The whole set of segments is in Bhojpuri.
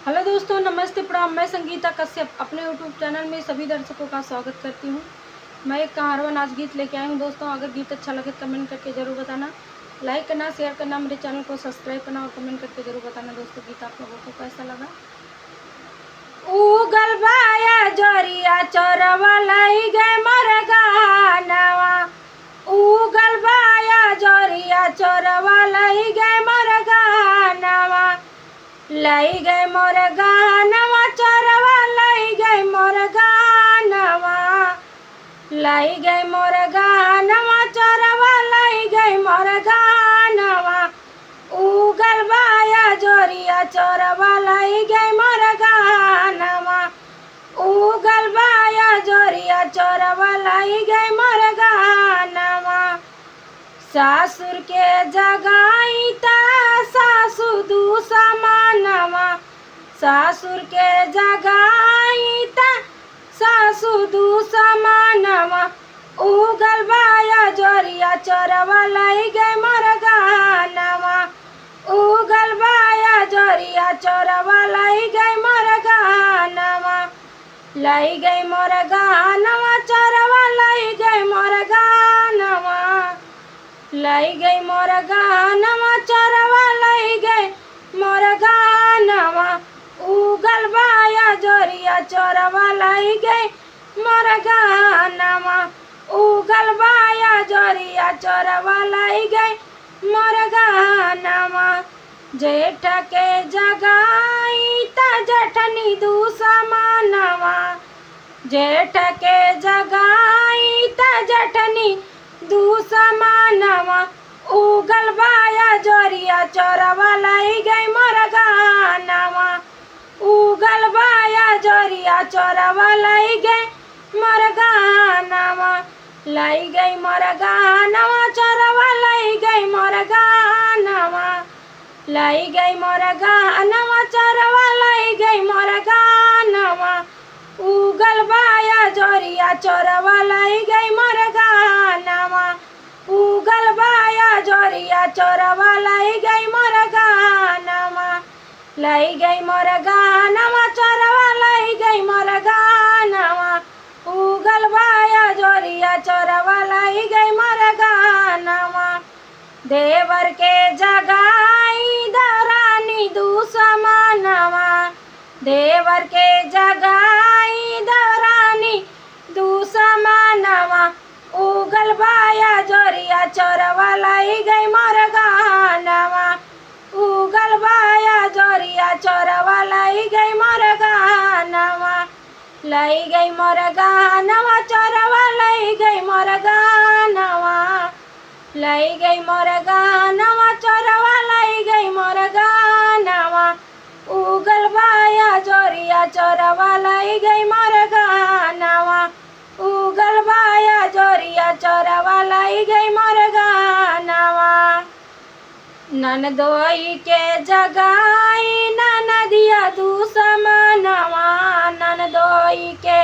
हेलो दोस्तों, नमस्ते प्रणाम। मैं संगीता कश्यप अपने यूट्यूब चैनल में सभी दर्शकों का स्वागत करती हूँ। मैं एक कहारवा नाच गीत लेके आई हूँ दोस्तों। अगर गीत अच्छा लगे कमेंट करके ज़रूर बताना, लाइक करना, शेयर करना, मेरे चैनल को सब्सक्राइब करना और कमेंट करके ज़रूर बताना दोस्तों गीत आप लोगों को कैसा लगा। उगल बाया जोरिया चोरवा लाई गए मोर गानवा, उगल बाया जोरिया चोरवा लाई गए मोर गानवा, लाई गए मोर गानवा चोरवा लाई गए मोर गानवा, लाई गए मोर गानवा चोरवा लाई गए मोर गानवा, उगल बाया जोरिया चोरवा लाई गए मोर गानवा, उगल बाया जोरिया चोरवा लाई गए मोर गानवा। सासुर के जगाई ता सासु दुसमानवा, सासुर के जगाई ता सासु दुसमानवा, उगल बाया जोरिया चोरवा लाई गए मोर गानवा, उगल बाया जोरिया चोरवा लाई गए मोर गानवा, लाई गए मोर गानवा चोरवा लाई गए मोर गानवा, लाई गई मोर गानवा चोरवा लाई गए मोर गानवा, उगल बाया जोरिया चोरवा लाई गए मोर गानवा, उगल बाया जोरिया चोरवा लाई गए मोर गानवा। जेठ के जगाई ता जठनी दुसमानवा, जेठ के जगाई ता जठनी दुसमानवा, उगल बाया जोरिया चोरवा लाई गई मोर गानवा, उगल बाया जोरिया चोरवा लाई गई मोर गानवा, लाई गई मोर गानवा चोरवा लाई गई मोर गानवा, लाई गई मोर गानवा चोरवा लाई गई मोर गानवा, उगल बाया जोरिया चोरवा लाई गई मोर गानवा, उगल बाया जोरिया चोरवा लाई गई मोर गानवा, लाई गई मोर गानवा चोरवा लाई गई मोर गानवा, उगल बाया जोरिया चोरवा लाई गई मोर गानवा। देवर के जगाई दरानी दुसमानवा, देवर के जगाई दरानी दुसमानवा, उगल बाया जोरिया चोरवा लाई गई मोर गानवा, उगल बाया जोरिया चोरवा लाई गई मोर गानवा, लाई गई मोर गानवा चोरवा लाई गई मोर गानवा, लाई गई मोर गानवा चोरवा लाई गई मोर गानवा, उगल बाया जोरिया चोरवा लाई गई मोर गानवा, उगल बाया जोरिया चोरवा लाई गई मोर गानवा। ननदोई के जगाई ननदिया दुसमानवा, ननदोई के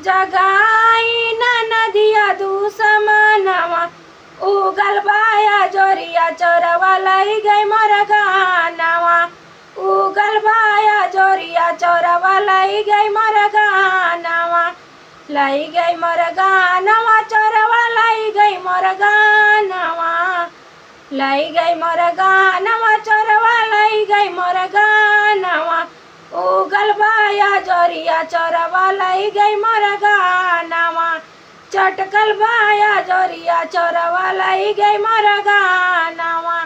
जगाई ननदिया दुसमानवा, उगल बाया जोरिया चोरवा लाई गई मोर गानवा, उगल बाया जोरिया चोरवा लाई गई मोर गानवा, लाई गई मोर गानवा चोरवा लाई गई मोर गानवा, लाई गई मोर गानवा चोरवा लाई गई मोर गानवा, उगल बाया जोरिया चोरवा लाई गई मोर गानवा, चटकल बाया जोरिया चोरवा लाई गई मोर गानवा,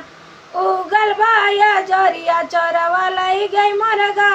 उगल बाया जोरिया चोरवा लाई गई मोर गानवा।